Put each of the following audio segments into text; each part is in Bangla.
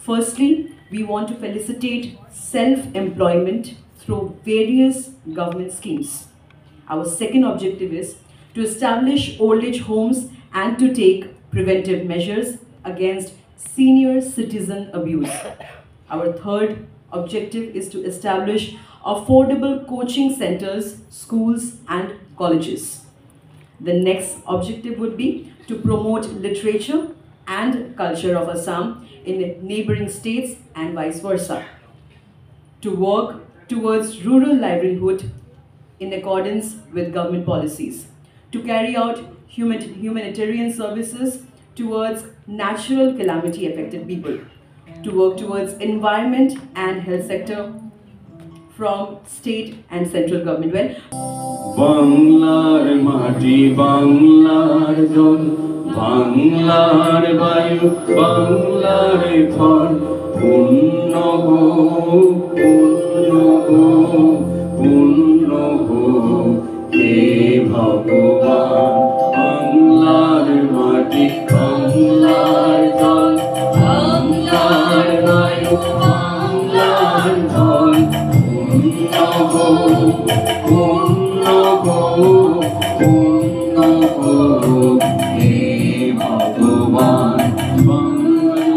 Firstly, we want to felicitate self-employment through various government schemes. Our second objective is to establish old age homes and to take preventive measures against senior citizen abuse. Our third objective is to establish affordable coaching centers, schools and colleges. The next objective would be to promote literature and culture of Assam in neighboring states and vice versa. To work towards rural livelihood in accordance with government policies. To carry out humanitarian services towards natural calamity affected people. To work towards environment and health sector from state and central government. Banglar mati, Banglar jon, Banglar bayu, Banglar thon, punno ho, punno ho, he Bhagwan. Banglar mati, Banglar jon, Banglar bayu, Banglar thon, punno ho, punno ho, he Bhagwan. Banglar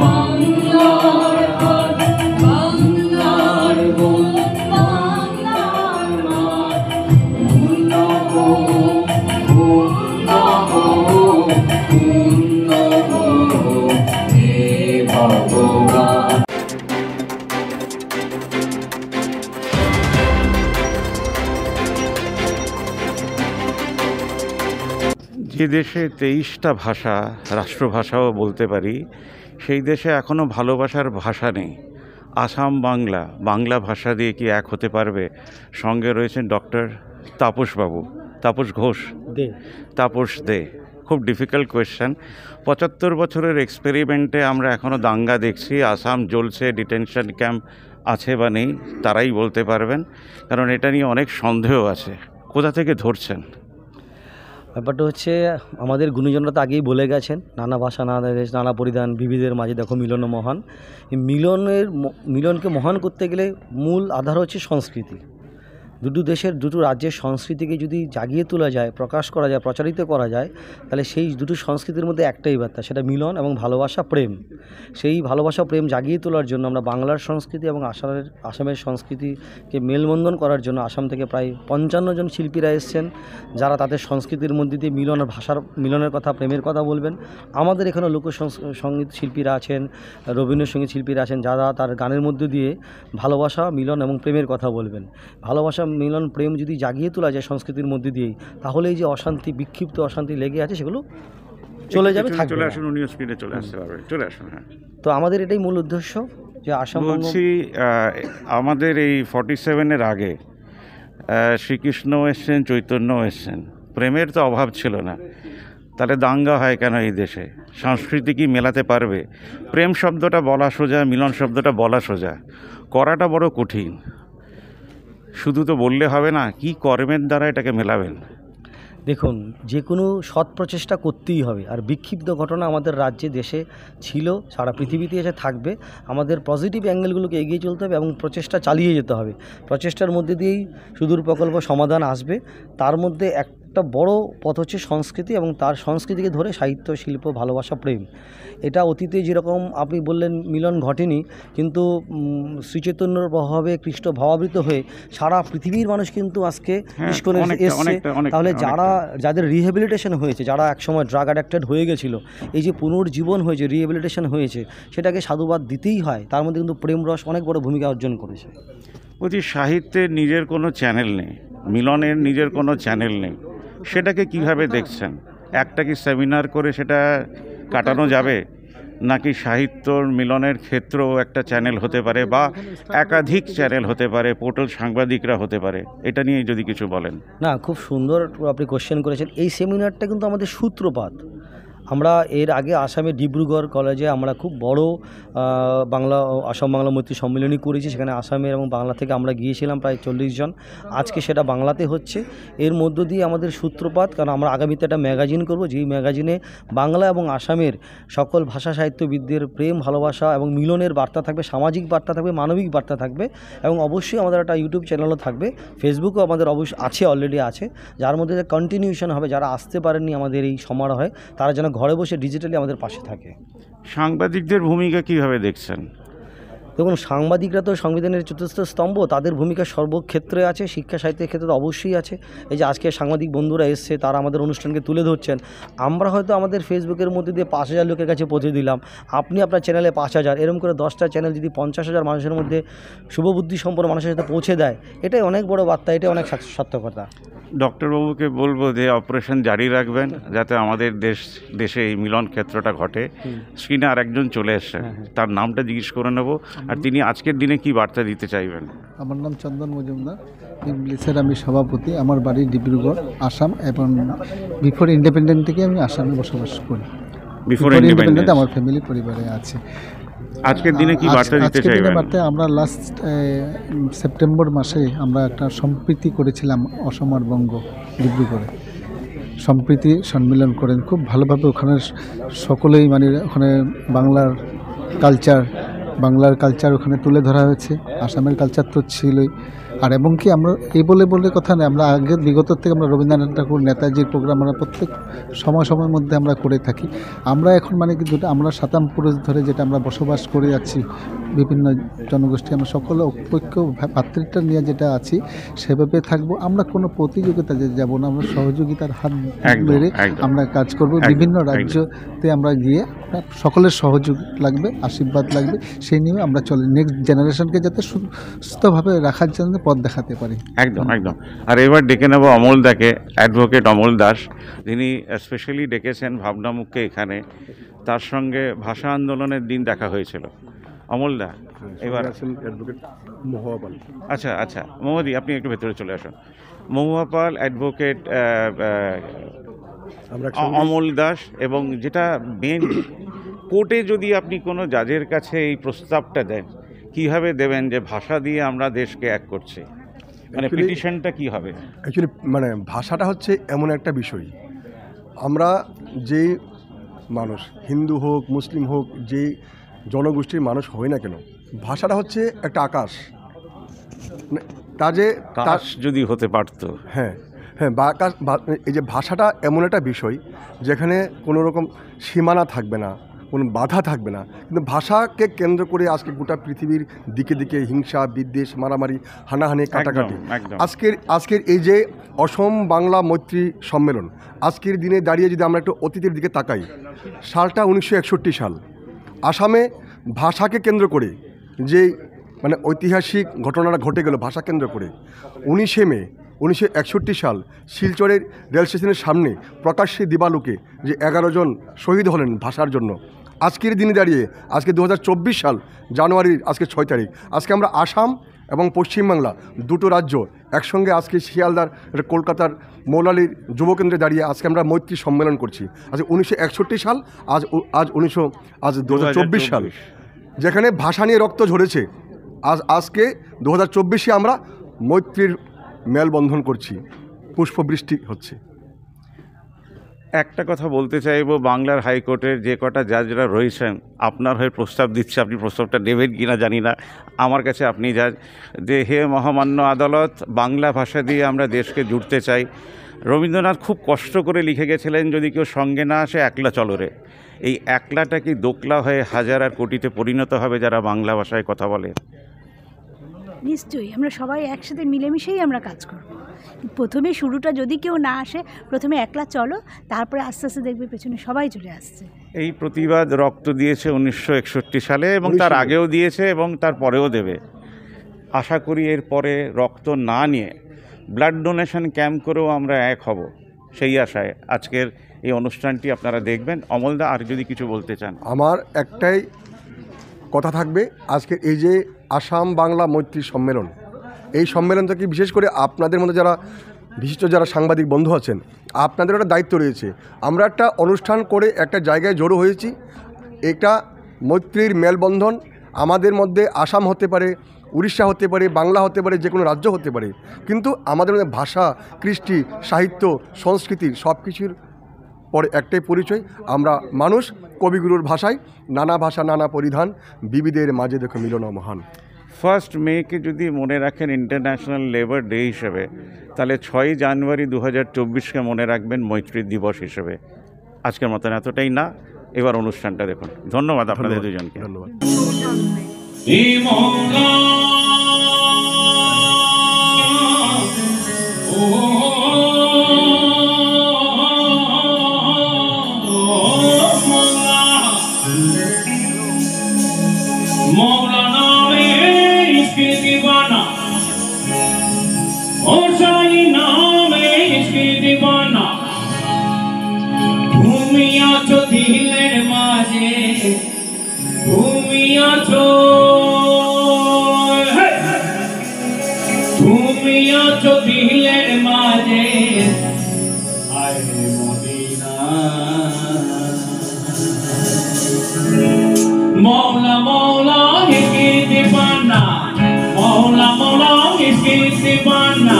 Banglar Hat, Banglar Bol, Banglar Mat, punno ho, he Bhagwan. যে দেশে 23টা ভাষা রাষ্ট্রভাষাও বলতে পারি, সেই দেশে এখনও ভালোবাসার ভাষা নেই। আসাম বাংলা, বাংলা ভাষা দিয়ে কি এক হতে পারবে? সঙ্গে রয়েছেন ডক্টর তাপসবাবু, তাপস ঘোষ দে, তাপস দে। খুব ডিফিকাল্ট কোয়েশ্চেন। 75 বছরের এক্সপেরিমেন্টে আমরা এখনও দাঙ্গা দেখছি। আসাম জ্বলছে, ডিটেনশন ক্যাম্প আছে বা নেই তারাই বলতে পারবেন, কারণ এটা নিয়ে অনেক সন্দেহ আছে। কোথা থেকে ধরছেন? ব্যাপারটা হচ্ছে, আমাদের গুণীজনরা তো আগেই বলে গেছেন, নানা ভাষা, নানা দেশ, নানা পরিধান, বিবিধের মাঝে দেখো মিলন মহান। এই মিলনকে মহান করতে গেলে মূল আধার হচ্ছে সংস্কৃতি। দুটো দেশের, দুটো রাজ্যের সংস্কৃতিকে যদি জাগিয়ে তোলা যায়, প্রকাশ করা যায়, প্রচারিত করা যায়, তাহলে সেই দুটো সংস্কৃতির মধ্যে একটাই বার্তা, সেটা মিলন এবং ভালোবাসা, প্রেম। সেই ভালোবাসা প্রেম জাগিয়ে তোলার জন্য আমরা বাংলার সংস্কৃতি এবং আসামের সংস্কৃতিকে মেলবন্ধন করার জন্য আসাম থেকে প্রায় 55 জন শিল্পীরা এসেছেন, যারা তাদের সংস্কৃতির মধ্যে দিয়ে মিলন আর ভাষার মিলনের কথা, প্রেমের কথা বলবেন। আমাদের এখানে লোকসঙ্গীত শিল্পীরা আছেন, রবীন্দ্রসঙ্গীত শিল্পীরা আছেন, যারা তার গানের মধ্যে দিয়ে ভালোবাসা, মিলন এবং প্রেমের কথা বলবেন। ভালোবাসা, মিলন, প্রেম যদি জাগিয়ে তোলা যায় সংস্কৃতির মধ্যে দিয়েই, তাহলে এই যে অশান্তি, বিক্ষিপ্ত অশান্তি লেগে আছে, সেগুলো চলে যাবে, থাকবে। চলে আসুন, উনিও স্পিডে চলে আসতে পারবে, চলে আসুন। হ্যাঁ, তো আমাদের এটাই মূল উদ্দেশ্য যে আসাম বলছি, আমাদের এই 47-এর আগে শ্রীকৃষ্ণ এসছেন, চৈতন্য এসছেন, প্রেমের তো অভাব ছিল না। তাহলে দাঙ্গা হয় কেন এই দেশে? সংস্কৃতি কি মেলাতে পারবে? প্রেম শব্দটা বলা সোজা, মিলন শব্দটা বলা সোজা, করাটা বড় কঠিন। শুধু তো বললে হবে না, কি কর্মের দ্বারা এটাকে মেলাবেন? দেখুন, যে কোনো সৎ প্রচেষ্টা করতেই হবে। আর বিক্ষিপ্ত ঘটনা আমাদের রাজ্যে, দেশে ছিল, সারা পৃথিবীতে এসে থাকবে। আমাদের পজিটিভ অ্যাঙ্গেলগুলোকে এগিয়ে চলতে হবে এবং প্রচেষ্টা চালিয়ে যেতে হবে। প্রচেষ্টার মধ্যে দিয়েই সুদূর প্রকল্প সমাধান আসবে। তার মধ্যে একটা বড় পথ হচ্ছে সংস্কৃতি, এবং তার সংস্কৃতিকে ধরে সাহিত্য, শিল্প, ভালোবাসা, প্রেম। এটা অতীতে যেরকম আপনি বললেন মিলন ঘটেনি, কিন্তু শ্রীচৈতন্যর প্রভাবে কৃষ্ণ ভাবাবৃত হয়ে সারা পৃথিবীর মানুষ কিন্তু আজকে ইস্কনে এসছে। তাহলে যাদের রিহ্যাবিলিটেশন হয়েছে, যারা একসময় ড্রাগ অ্যাডিক্টেড হয়ে গেছিলো, এই যে পুনর্জীবন হয়েছে, রিহ্যাবিলিটেশন হয়েছে, সেটাকে সাধুবাদ দিতেই হয়। তার মধ্যে কিন্তু প্রেম রস অনেক বড় ভূমিকা অর্জন করেছে। বলছি, সাহিত্যের নিজের কোনো চ্যানেল নেই, মিলনের নিজের কোনো চ্যানেল নেই, সেটাকে কিভাবে দেখছেন? একটা কি সেমিনার করে সেটা কাটানো যাবে, নাকি সাহিত্যর মিলনের ক্ষেত্রেও একটা চ্যানেল হতে পারে, বা একাধিক চ্যানেল হতে পারে, পোর্টাল সাংবাদিকরা হতে পারে? এটা নিয়ে যদি কিছু বলেন। না, খুব সুন্দর আপনি কোশ্চেন করেছেন। এই সেমিনারটা কিন্তু আমাদের সূত্রপাত। আমরা এর আগে আসামে ডিব্রুগড় কলেজে আমরা খুব বড় আসাম বাংলা মৈত্রী সম্মেলনী করেছি। সেখানে আসামের এবং বাংলা থেকে আমরা গিয়েছিলাম প্রায় 40 জন। আজকে সেটা বাংলাতে হচ্ছে। এর মধ্য দিয়ে আমাদের সূত্রপাত, কারণ আমরা আগামীতে একটা ম্যাগাজিন করব, যেই ম্যাগাজিনে বাংলা এবং আসামের সকল ভাষা সাহিত্যবিদদের প্রেম, ভালোবাসা এবং মিলনের বার্তা থাকবে, সামাজিক বার্তা থাকবে, মানবিক বার্তা থাকবে। এবং অবশ্যই আমাদের একটা ইউটিউব চ্যানেলও থাকবে, ফেসবুকও আমাদের অবশ্যই আছে, অলরেডি আছে, যার মধ্যে কন্টিনিউশন হবে। যারা আসতে পারেননি আমাদের এই সমারোহে, তারা যেন ঘরে বসে ডিজিটালি আমাদের পাশে থাকে। সাংবাদিকদের ভূমিকা কিভাবে দেখছেন? দেখুন, সাংবাদিকরা তো সংবিধানের চতুর্থ স্তম্ভ, তাদের ভূমিকা সর্বক্ষেত্রে আছে, শিক্ষা সাহিত্যের ক্ষেত্রে তো অবশ্যই আছে। এই যে আজকে সাংবাদিক বন্ধুরা এসছে, তারা আমাদের অনুষ্ঠানকে তুলে ধরছেন। আমরা হয়তো আমাদের ফেসবুকের মধ্যে দিয়ে 5,000 লোকের কাছে পৌঁছে দিলাম, আপনি আপনার চ্যানেলে 5,000, এরকম করে 10টা চ্যানেল যদি 50,000 মানুষের মধ্যে শুভবুদ্ধি সম্পন্ন মানুষের সাথে পৌঁছে দেয়, এটাই অনেক বড় বার্তা, এটাই অনেক সার্থকতা। ডক্টরবাবুকে বলবো যে অপারেশন জারি রাখবেন, যাতে আমাদের দেশে এই মিলন ক্ষেত্রটা ঘটে। স্ক্রিনে আর একজন চলে এসছে, তার নামটা জিজ্ঞেস করে নেব, আর তিনি আজকের দিনে কি বার্তা দিতে চাইবেন। আমার নাম চন্দন মজুমদার, ইংলিশের আমি সভাপতি। আমার বাড়ি ডিব্রুগড়, আসাম, এবং বিফোর ইন্ডিপেন্ডেন্ট থেকে আমি আসামে বসবাস করি। বিফোর ইন্ডিপেন্ডেন্ট আমার ফ্যামিলি পরিবারে আছে। আজকের দিনে কি বার্তা দিতে চাইবেন? আমরা লাস্ট সেপ্টেম্বর মাসে আমরা একটা সম্প্রীতি করেছিলাম অসম আর বঙ্গ, ডিব্রুগড়ে সম্প্রীতি সম্মেলন করেন খুব ভালোভাবে। ওখানে সকলেই মানে ওখানে বাংলার কালচার ওখানে তুলে ধরা হয়েছে। আসামের কালচার তো ছিলই, আর এবং কি আমরা এই বলে কথা নেই, আমরা আগে বিগত থেকে আমরা রবীন্দ্রনাথ ঠাকুর, নেতাজির প্রোগ্রাম আমরা প্রত্যেক সময়ের মধ্যে আমরা করে থাকি। আমরা এখন মানে কি আমরা সাতাম পুরুষ ধরে যেটা আমরা বসবাস করে যাচ্ছি, বিভিন্ন জনগোষ্ঠী আমরা সকলে ঐক্য ভাতৃত্ব নিয়ে যেটা আছি সেভাবে থাকবো। আমরা কোনো প্রতিযোগিতা যাব না, আমরা সহযোগিতার হাত বেড়ে আমরা কাজ করব। বিভিন্ন রাজ্যতে আমরা গিয়ে সকলের সহযোগ লাগবে, আশীর্বাদ লাগবে, সেই নিয়ে আমরা চলি। নেক্সট জেনারেশনকে যাতে সুস্থভাবে রাখার জন্য পথ দেখাতে পারি। একদম। আর এবার ডেকে নেব অমলদাকে, অ্যাডভোকেট অমল দাস। তিনি স্পেশালি ডেকেছেন ভাবনামুখকে এখানে, তার সঙ্গে ভাষা আন্দোলনের দিন দেখা হয়েছিল। অমলদা, এবার অ্যাডভোকেট মহুয়া পাল। আচ্ছা মহুয়াদি, আপনি একটু ভেতরে চলে আসুন। মহুয়া পাল, অ্যাডভোকেট অমল দাস, এবং যেটা মেন, কোর্টে যদি আপনি কোনো জাজের কাছে এই প্রস্তাবটা দেন, কিভাবে দেবেন যে ভাষা দিয়ে আমরা দেশকে এক করছি, মানে পিটিশনটা কি হবে? অ্যাকচুয়ালি মানে ভাষাটা হচ্ছে এমন একটা বিষয়, আমরা যেই মানুষ, হিন্দু হোক, মুসলিম হোক, যেই জনগোষ্ঠীর মানুষ হই না কেন, ভাষাটা হচ্ছে একটা আকাশ। তা যে আকাশ যদি হতে পারতো, হ্যাঁ, এই যে ভাষাটা এমন একটা বিষয় যেখানে কোনো রকম সীমানা থাকবে না, কোনো বাধা থাকবে না। কিন্তু ভাষাকে কেন্দ্র করে আজকে গোটা পৃথিবীর দিকে হিংসা, বিদ্বেষ, মারামারি, হানাহানি, কাটাকাটি। আজকের এই যে অসম বাংলা মৈত্রী সম্মেলন, আজকের দিনে দাঁড়িয়ে যদি আমরা একটু অতীতের দিকে তাকাই, সালটা 1961 সাল। আসামে ভাষাকে কেন্দ্র করে যে মানে ঐতিহাসিক ঘটনাটা ঘটে গেল ভাষা কেন্দ্র করে, 19 মে 1961 সাল শিলচরের রেল স্টেশনের সামনে প্রকাশ্যে দিবালোকে যে 11 জন শহীদ হলেন ভাষার জন্য। আজকের দিনে দাঁড়িয়ে আজকে 2024 সাল জানুয়ারির আজকে 6 তারিখ, আজকে আমরা আসাম এবং পশ্চিমবাংলা দুটো রাজ্য একসঙ্গে আজকে শিয়ালদার কলকাতার মৌলালির যুবকেন্দ্রে দাঁড়িয়ে আজকে আমরা মৈত্রী সম্মেলন করছি। আজকে 1961 সাল, আজ 2024 সাল, যেখানে ভাষা নিয়ে রক্ত ঝরেছে। আজকে 2024-এ আমরা মৈত্রীর মেলবন্ধন করছি, পুষ্পবৃষ্টি হচ্ছে। একটা কথা বলতে চাইবো, বাংলার হাইকোর্টের যে কটা জাজরা রয়েছেন, আপনার হয়ে প্রস্তাব দিচ্ছে, আপনি প্রস্তাবটা দেবেন কিনা জানি না, আমার কাছে আপনি জাজ, যে হে মহামান্য আদালত, বাংলা ভাষা দিয়ে আমরা দেশকে জুড়তে চাই। রবীন্দ্রনাথ খুব কষ্ট করে লিখে গেছিলেন, যদি কেউ সঙ্গে না আসে একলা চলো রে। এই একলাটা কি দোকলা হয়ে হাজার আর কোটিতে পরিণত হবে যারা বাংলা ভাষায় কথা বলে? নিশ্চয়ই আমরা সবাই একসাথে মিলেমিশেই আমরা কাজ করব। প্রথমে শুরুটা যদি কেউ না আসে, প্রথমে একলা চলো, তারপরে আস্তে আস্তে দেখবে পেছনে সবাই চলে আসছে। এই প্রতিবাদ রক্ত দিয়েছে 1961 সালে, এবং তার আগেও দিয়েছে এবং তার পরেও দেবে। আশা করি এরপরে রক্ত না নিয়ে ব্লাড ডোনেশন ক্যাম্প করেও আমরা এক হব, সেই আশায় আজকের এই অনুষ্ঠানটি আপনারা দেখবেন। অমলদা, আর যদি কিছু বলতে চান? আমার একটাই কথা থাকবে, আজকের এই যে আসাম বাংলা মৈত্রী সম্মেলন, এই সম্মেলন থেকে বিশেষ করে আপনাদের মধ্যে যারা বিশিষ্ট যারা সাংবাদিক বন্ধু আছেন, আপনাদের একটা দায়িত্ব রয়েছে। আমরা একটা অনুষ্ঠান করে একটা জায়গায় জড়ো হয়েছি, এটা মৈত্রীর মেলবন্ধন। আমাদের মধ্যে আসাম হতে পারে, উড়িষ্যা হতে পারে, বাংলা হতে পারে, যে কোনো রাজ্য হতে পারে, কিন্তু আমাদের মধ্যে ভাষা, কৃষ্টি, সাহিত্য, সংস্কৃতি সব কিছুর পরে একটাই পরিচয়, আমরা মানুষ। কবিগুরুর ভাষায় নানা ভাষা নানা পরিধান, বিবিধের মাঝে দেখো মিলন মহান। 1 মেকে যদি মনে রাখেন ইন্টারন্যাশনাল লেবার ডে হিসেবে, তাহলে 6 জানুয়ারি 2024কে মনে রাখবেন মৈত্রী দিবস হিসেবে। আজকের মতন এতটাই না, এবার অনুষ্ঠানটা দেখুন। ধন্যবাদ আপনাদের দুজনকে। ধন্যবাদ। मौलाना में इसकी दीवाना, ओ शाही नाम में इसकी दीवाना, घूमिया छो दिलेर माझे, घूमिया छो, घूमिया छो दिलेर माझे, आए मदीना। मौला मौला इसकी दीवाना, मौला मौला इसकी दीवाना।